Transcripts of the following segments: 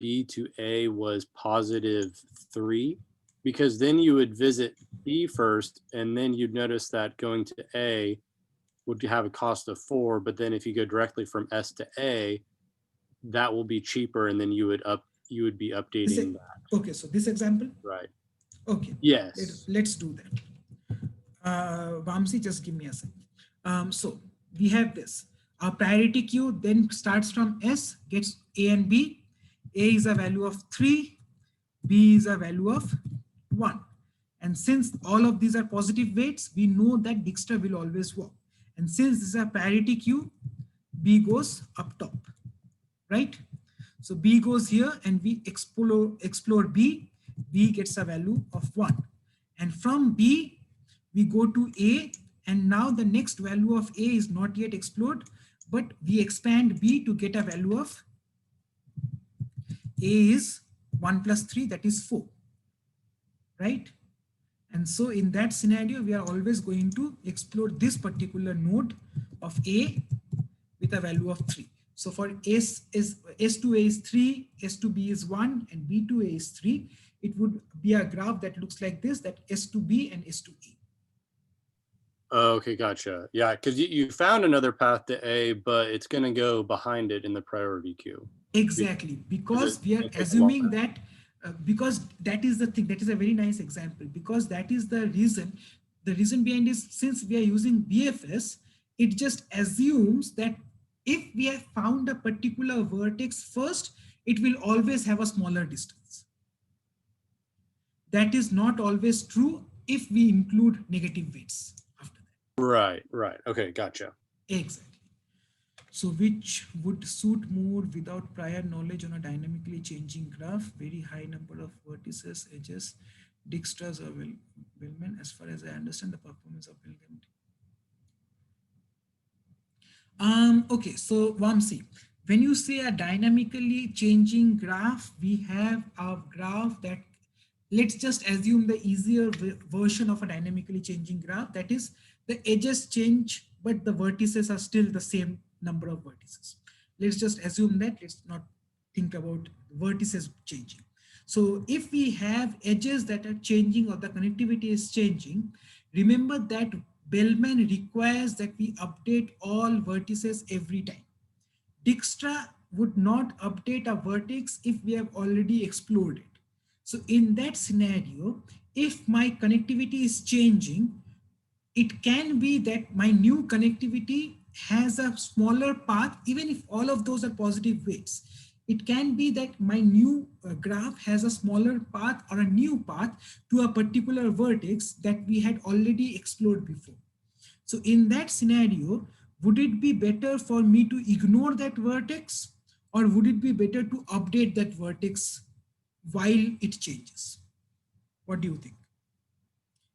B to A was +3, because then you would visit B first, and then you'd notice that going to A would have a cost of 4, but then if you go directly from S to A, that will be cheaper, and then you would be This updating that. okay, so this example, Right. okay, Yes. let's do that. Vamsi, just give me a second. So we have this. Our priority queue then starts from S, gets A and B. A is a value of 3, B is a value of 1. And since all of these are positive weights, we know that Dijkstra will always work. And since this is a priority queue, B goes up top, right? So B goes here and we explore B. B gets a value of 1. And from B, we go to A. And now the next value of A is not yet explored, but we expand B to get a value of A is 1 plus 3, that is 4, right? And so in that scenario, we are always going to explore this particular node of A with a value of 3. So for S to A is 3, S to B is 1, and B to A is 3. It would be a graph that looks like this, that S to B and S to A. Okay, gotcha. Yeah, because you found another path to A, but it's going to go behind it in the priority queue. Exactly, Because because we are it takes assuming longer. that, because that is the thing, that is a very nice example, because that is the reason behind is, since we are using BFS, it just assumes that if we have found a particular vertex first, it will always have a smaller distance. That is not always true if we include negative weights after that. Right, right. Okay, gotcha. Exactly. So which would suit more without prior knowledge on a dynamically changing graph, very high number of vertices, edges, Dijkstra's or Bellman? As far as I understand the performance of Bellman. Okay, so Vamsi, when you say a dynamically changing graph, we have a graph that, let's just assume the easier version of a dynamically changing graph, that is the edges change, but the vertices are still the same number of vertices. Let's just assume that, let's not think about vertices changing. So if we have edges that are changing or the connectivity is changing, remember that Bellman requires that we update all vertices every time. Dijkstra would not update a vertex if we have already explored it. So in that scenario, if my connectivity is changing, it can be that my new connectivity has a smaller path, even if all of those are positive weights. It can be that my new graph has a smaller path or a new path to a particular vertex that we had already explored before. So in that scenario, would it be better for me to ignore that vertex, or would it be better to update that vertex while it changes? What do you think?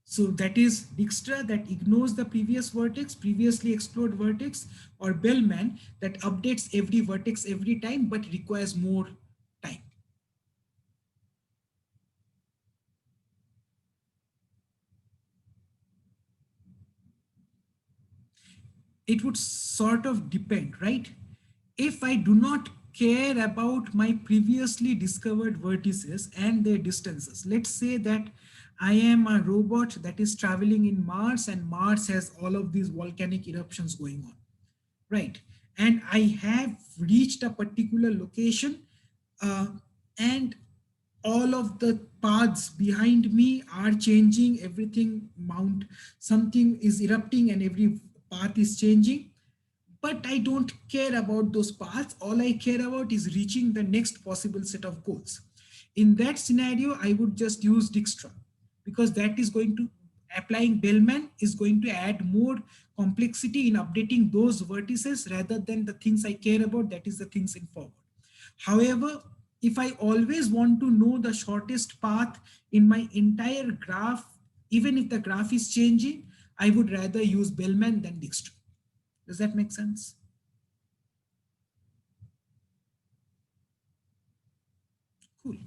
So that is Dijkstra that ignores the previous vertex, previously explored vertex, or Bellman that updates every vertex every time but requires more time. It would sort of depend, right? If I do not care about my previously discovered vertices and their distances, let's say that I am a robot that is traveling in Mars and Mars has all of these volcanic eruptions going on, right? And I have reached a particular location, uh, and all of the paths behind me are changing, everything mount, something is erupting and every path is changing, but I don't care about those paths. All I care about is reaching the next possible set of goals. In that scenario, I would just use Dijkstra, because that is going to, applying Bellman is going to add more complexity in updating those vertices rather than the things I care about, that is the things in forward. However, if I always want to know the shortest path in my entire graph, even if the graph is changing, I would rather use Bellman than Dijkstra. Does that make sense? Cool.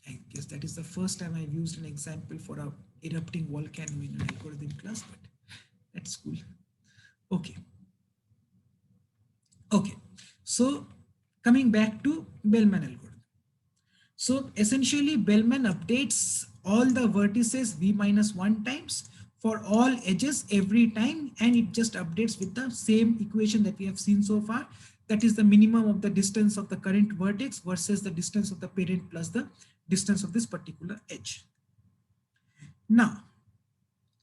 I guess that is the first time I've used an example for a erupting volcano in an algorithm class, but that's cool. Okay. Okay. So coming back to Bellman algorithm. So essentially Bellman updates all the vertices v minus 1 times for all edges every time, and it just updates with the same equation that we have seen so far. That is the minimum of the distance of the current vertex versus the distance of the parent plus the distance of this particular edge. Now,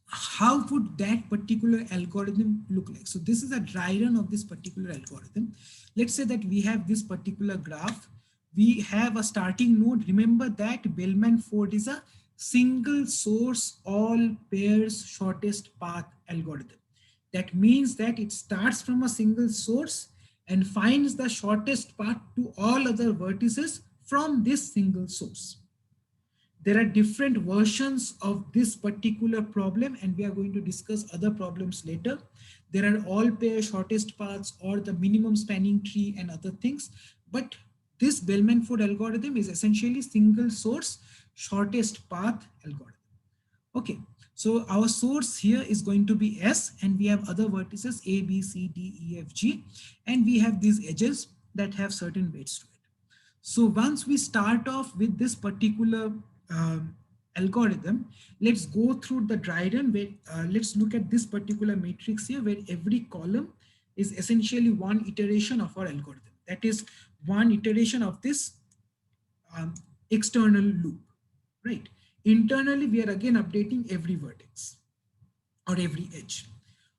how would that particular algorithm look like? So this is a dry run of this particular algorithm. Let's say that we have this particular graph. We have a starting node. Remember that Bellman-Ford is a single source all pairs shortest path algorithm. That means that it starts from a single source and finds the shortest path to all other vertices from this single source. There are different versions of this particular problem, and we are going to discuss other problems later. There are all pair shortest paths or the minimum spanning tree and other things. But this Bellman-Ford algorithm is essentially single source shortest path algorithm. Okay, so our source here is going to be S, and we have other vertices A, B, C, D, E, F, G, and we have these edges that have certain weights to it. So once we start off with this particular algorithm, let's go through the dry run. Where let's look at this particular matrix here, where every column is essentially one iteration of our algorithm. That is one iteration of this external loop, right? Internally, we are again updating every vertex or every edge.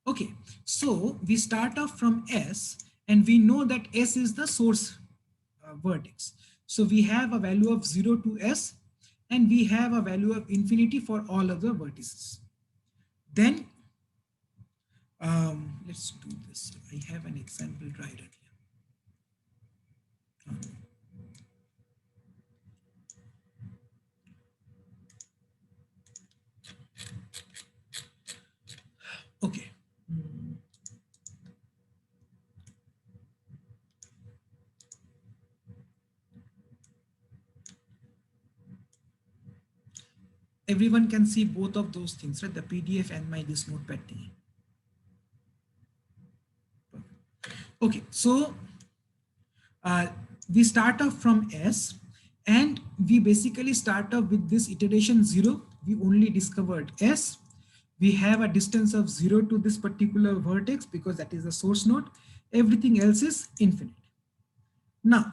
Okay, so we start off from S, and we know that S is the source vertex. So we have a value of 0 to S, and we have a value of infinity for all other vertices. Then let's do this. I have an example right here. Okay. Everyone can see both of those things, right? The PDF and my this notepad thing. Okay, so we start off from S, and we basically start off with this iteration 0. We only discovered S. We have a distance of 0 to this particular vertex because that is the source node. Everything else is infinite. Now,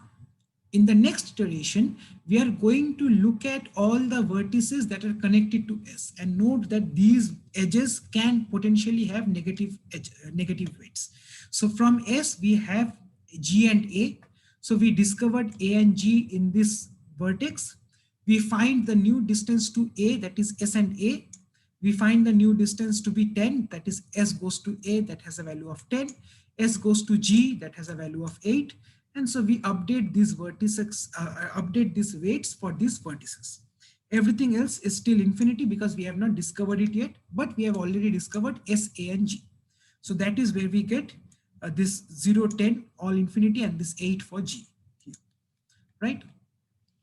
in the next iteration, we are going to look at all the vertices that are connected to S, and note that these edges can potentially have negative weights. So from S, we have G and A. So we discovered A and G in this vertex. We find the new distance to A, that is S and A. We find the new distance to be 10, that is S goes to A, that has a value of 10. S goes to G, that has a value of 8. And so we update these vertices, update these weights for these vertices. Everything else is still infinity because we have not discovered it yet, but we have already discovered S, A, and G. So that is where we get this 0, 10, all infinity, and this 8 for G, right?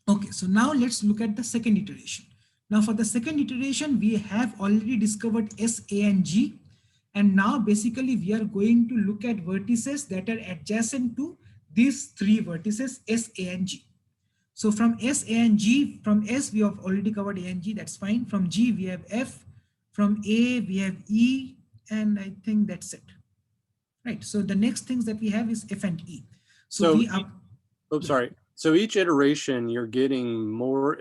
Okay, so now let's look at the second iteration. Now for the second iteration, we have already discovered S, A, and G. And now basically we are going to look at vertices that are adjacent to these three vertices S, A, and G. So from S, A, and G, from S we have already covered A and G, that's fine. From G we have F, from A we have E, and I think that's it. Right, so the next things that we have is F and E. So we up. Oh, sorry. So each iteration you're getting more,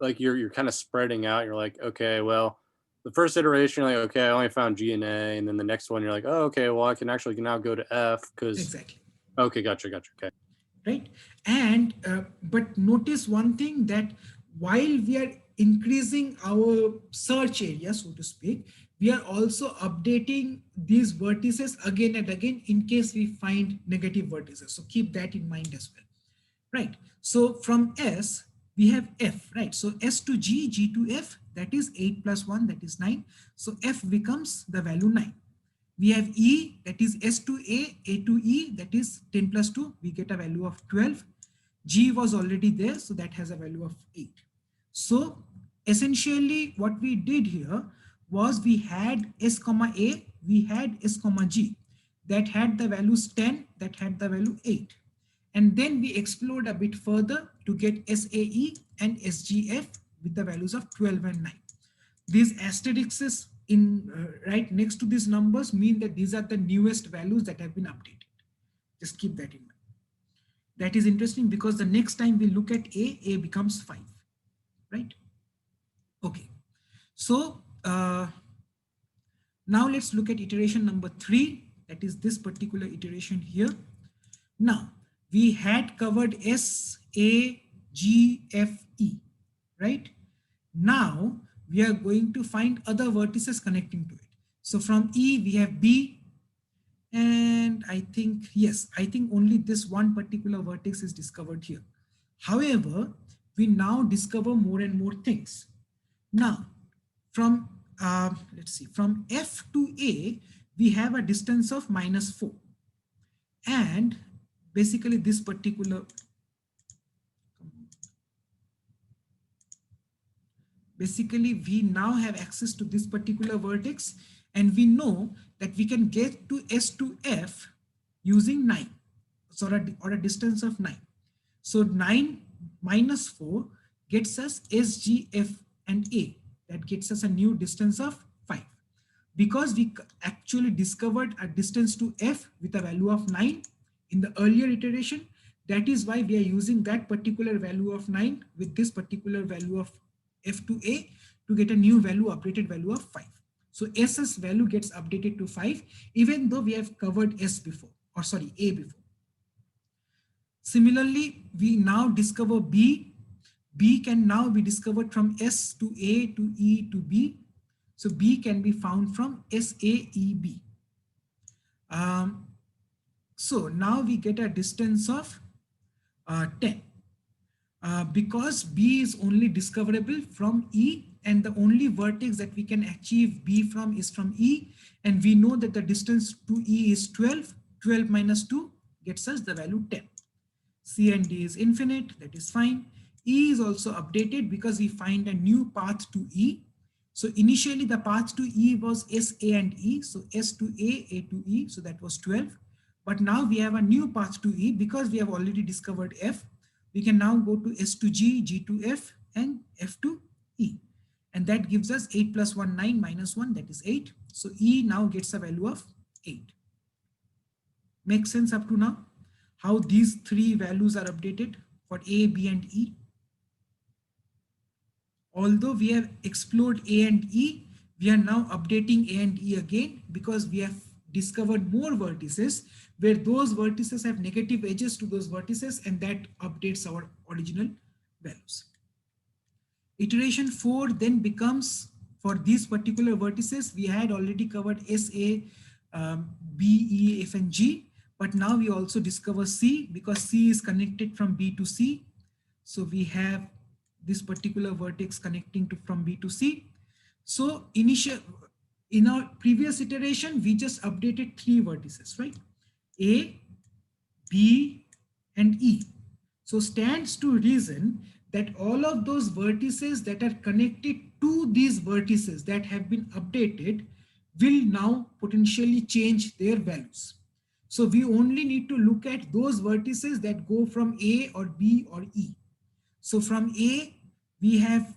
like you're kind of spreading out. You're like, okay, well, the first iteration, you're like, okay, I only found G and A, and then the next one, you're like, oh, okay, well, I can actually now go to F because. Exactly. Okay, gotcha. Okay. Right, and but notice one thing, that while we are increasing our search area, so to speak, we are also updating these vertices again and again in case we find negative vertices. So keep that in mind as well, right? So from S we have F, right? So S to G, G to F, that is 8 plus 1, that is 9. So F becomes the value 9. We have E, that is S to A to E, that is 10 plus 2, we get a value of 12. G was already there, so that has a value of 8. So essentially what we did here was we had S comma A, we had S comma G, that had the values 10, that had the value 8. And then we explored a bit further to get SAE and SGF with the values of 12 and 9. These asterisks in right next to these numbers mean that these are the newest values that have been updated. Just keep that in mind. That is interesting because the next time we look at A becomes 5, right? Okay. So now let's look at iteration number 3. That is this particular iteration here. Now we had covered S, A, G, F, E, right? Now we are going to find other vertices connecting to it. So from E we have B, and I think, yes, I think only this one particular vertex is discovered here. However, we now discover more and more things. Now from let's see, from F to A we have a distance of -4, and basically this particular we now have access to this particular vertex, and we know that we can get to S to F using 9, so or a distance of 9. So 9 minus 4 gets us S, G, F, and A. That gets us a new distance of 5. Because we actually discovered a distance to F with a value of 9 in the earlier iteration, that is why we are using that particular value of 9 with this particular value of F to A to get a new value, updated value of 5. So S's value gets updated to 5, even though we have covered S before, or sorry, A before. Similarly, we now discover B. B can now be discovered from S to A to E to B. So B can be found from SAEB. So now we get a distance of 10. Because B is only discoverable from E, and the only vertex that we can achieve B from is from E, and we know that the distance to E is 12. 12 minus 2 gets us the value 10. C and D is infinite, that is fine. E is also updated because we find a new path to E. So initially the path to E was S, A, and E. So S to A to E, so that was 12. But now we have a new path to E because we have already discovered F. We can now go to S to G, G to F, and F to E. And that gives us 8 plus 1, 9 minus 1, that is 8. So E now gets a value of 8. Makes sense up to now? How these three values are updated for A, B, and E. Although we have explored A and E, we are now updating A and E again because we have discovered more vertices where those vertices have negative edges to those vertices, and that updates our original values. Iteration 4 then becomes, for these particular vertices, we had already covered S, A, B, E, F, and G, but now we also discover C because C is connected from B to C. So we have this particular vertex connecting to from B to C. So in our previous iteration, we just updated 3 vertices, right? A, B, and E. So stands to reason that all of those vertices that are connected to these vertices that have been updated will now potentially change their values. So we only need to look at those vertices that go from A or B or E. So from A, we have,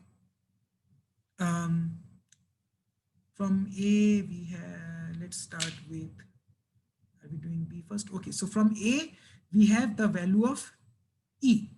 let's start with, are we doing B first? Okay, so from A, we have the value of E.